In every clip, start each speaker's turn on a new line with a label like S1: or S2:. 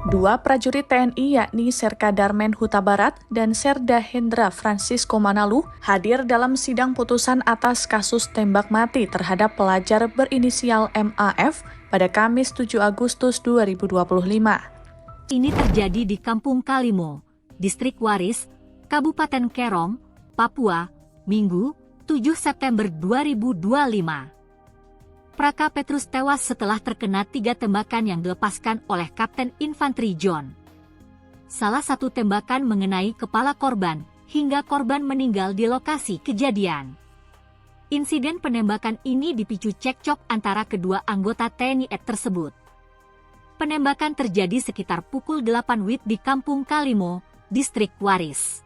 S1: Dua prajurit TNI yakni Serka Darmen Huta Barat dan Serda Hendra Francisco Manalu hadir dalam sidang putusan atas kasus tembak mati terhadap pelajar berinisial MAF pada Kamis 7 Agustus 2025.
S2: Ini terjadi di Kampung Kalimo, Distrik Waris, Kabupaten Kerom, Papua, Minggu, 7 September 2025. Praka Petrus tewas setelah terkena 3 tembakan yang dilepaskan oleh Kapten Infanteri John. Salah satu tembakan mengenai kepala korban, hingga korban meninggal di lokasi kejadian. Insiden penembakan ini dipicu cekcok antara kedua anggota TNI tersebut. Penembakan terjadi sekitar pukul 8 WIB di Kampung Kalimo, Distrik Waris.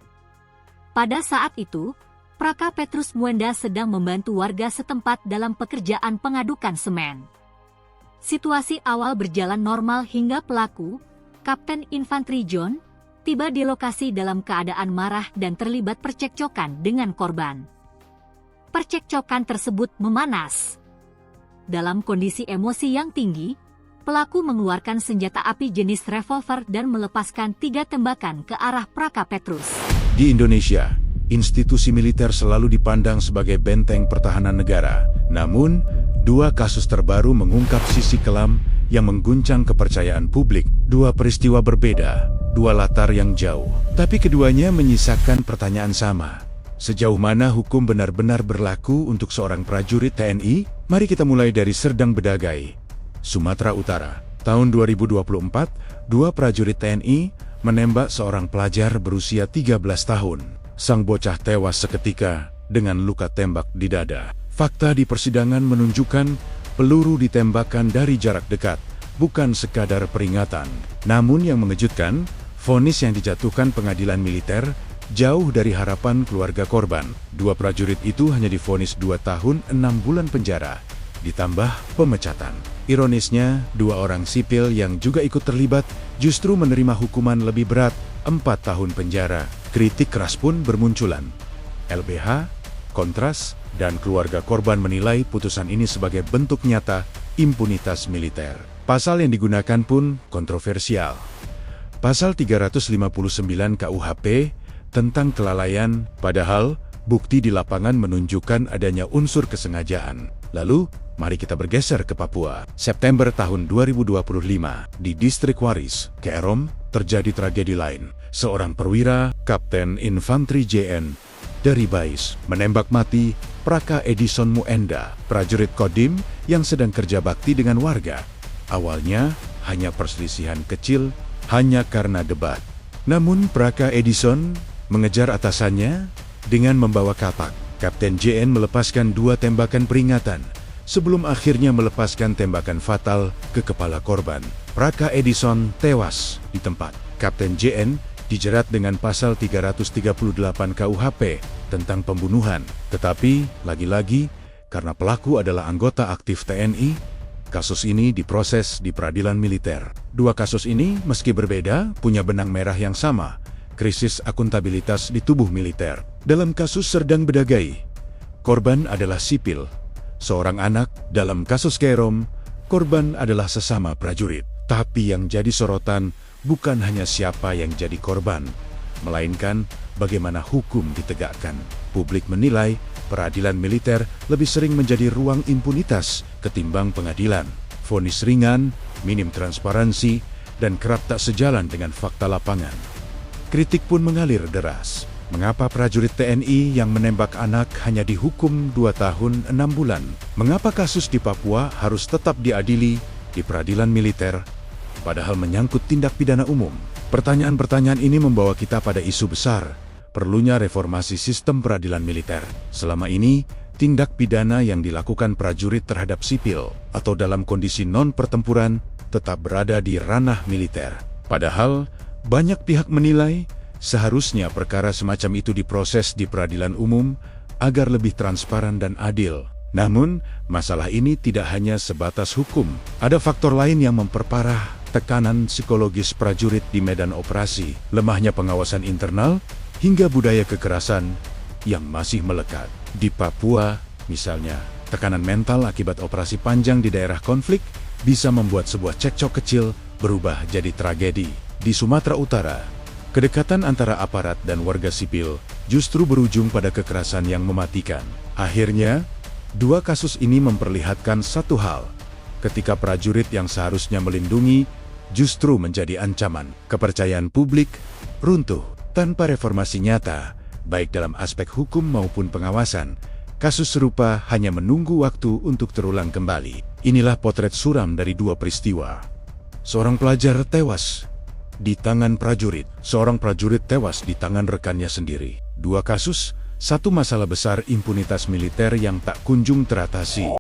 S2: Pada saat itu, Praka Petrus Muenda sedang membantu warga setempat dalam pekerjaan pengadukan semen. Situasi awal berjalan normal hingga pelaku, Kapten Infanteri John, tiba di lokasi dalam keadaan marah dan terlibat percekcokan dengan korban. Percekcokan tersebut memanas. Dalam kondisi emosi yang tinggi, pelaku mengeluarkan senjata api jenis revolver dan melepaskan 3 tembakan ke arah Praka Petrus.
S3: Di Indonesia, institusi militer selalu dipandang sebagai benteng pertahanan negara. Namun, 2 kasus terbaru mengungkap sisi kelam yang mengguncang kepercayaan publik. 2 peristiwa berbeda, 2 latar yang jauh. Tapi keduanya menyisakan pertanyaan sama. Sejauh mana hukum benar-benar berlaku untuk seorang prajurit TNI? Mari kita mulai dari Serdang Bedagai, Sumatera Utara. Tahun 2024, 2 prajurit TNI menembak seorang pelajar berusia 13 tahun. Sang bocah tewas seketika dengan luka tembak di dada. Fakta di persidangan menunjukkan peluru ditembakkan dari jarak dekat, bukan sekadar peringatan. Namun yang mengejutkan, vonis yang dijatuhkan pengadilan militer jauh dari harapan keluarga korban. 2 prajurit itu hanya divonis 2 tahun 6 bulan penjara, ditambah pemecatan. Ironisnya, 2 orang sipil yang juga ikut terlibat justru menerima hukuman lebih berat, 4 tahun penjara. Kritik keras pun bermunculan. LBH, Kontras, dan keluarga korban menilai putusan ini sebagai bentuk nyata impunitas militer. Pasal yang digunakan pun kontroversial. Pasal 359 KUHP tentang kelalaian, padahal bukti di lapangan menunjukkan adanya unsur kesengajaan. Lalu, mari kita bergeser ke Papua. September tahun 2025, di Distrik Waris, Kerom, terjadi tragedi lain. Seorang perwira, Kapten Infanteri JN, dari Bais, menembak mati Praka Edison Muenda, prajurit Kodim yang sedang kerja bakti dengan warga. Awalnya, hanya perselisihan kecil, hanya karena debat. Namun Praka Edison mengejar atasannya dengan membawa kapak. Kapten JN melepaskan 2 tembakan peringatan, sebelum akhirnya melepaskan tembakan fatal ke kepala korban. Praka Edison tewas di tempat. Kapten JN dijerat dengan pasal 338 KUHP tentang pembunuhan. Tetapi, lagi-lagi, karena pelaku adalah anggota aktif TNI, kasus ini diproses di peradilan militer. 2 kasus ini, meski berbeda, punya benang merah yang sama, krisis akuntabilitas di tubuh militer. Dalam kasus Serdang Bedagai, korban adalah sipil. Seorang anak. Dalam kasus Kerom, korban adalah sesama prajurit. Tapi yang jadi sorotan bukan hanya siapa yang jadi korban, melainkan bagaimana hukum ditegakkan. Publik menilai peradilan militer lebih sering menjadi ruang impunitas ketimbang pengadilan. Vonis ringan, minim transparansi, dan kerap tak sejalan dengan fakta lapangan. Kritik pun mengalir deras. Mengapa prajurit TNI yang menembak anak hanya dihukum 2 tahun 6 bulan? Mengapa kasus di Papua harus tetap diadili di peradilan militer, padahal menyangkut tindak pidana umum? Pertanyaan-pertanyaan ini membawa kita pada isu besar, perlunya reformasi sistem peradilan militer. Selama ini, tindak pidana yang dilakukan prajurit terhadap sipil atau dalam kondisi non-pertempuran tetap berada di ranah militer. Padahal, banyak pihak menilai seharusnya perkara semacam itu diproses di peradilan umum agar lebih transparan dan adil. Namun, masalah ini tidak hanya sebatas hukum. Ada faktor lain yang memperparah tekanan psikologis prajurit di medan operasi, lemahnya pengawasan internal, hingga budaya kekerasan yang masih melekat. Di Papua, misalnya, tekanan mental akibat operasi panjang di daerah konflik bisa membuat sebuah cekcok kecil berubah jadi tragedi. Di Sumatera Utara, kedekatan antara aparat dan warga sipil justru berujung pada kekerasan yang mematikan. Akhirnya, dua kasus ini memperlihatkan satu hal. Ketika prajurit yang seharusnya melindungi, justru menjadi ancaman. Kepercayaan publik runtuh tanpa reformasi nyata, baik dalam aspek hukum maupun pengawasan. Kasus serupa hanya menunggu waktu untuk terulang kembali. Inilah potret suram dari dua peristiwa. Seorang pelajar tewas di tangan prajurit. Seorang prajurit tewas di tangan rekannya sendiri. Dua kasus, satu masalah besar impunitas militer yang tak kunjung teratasi.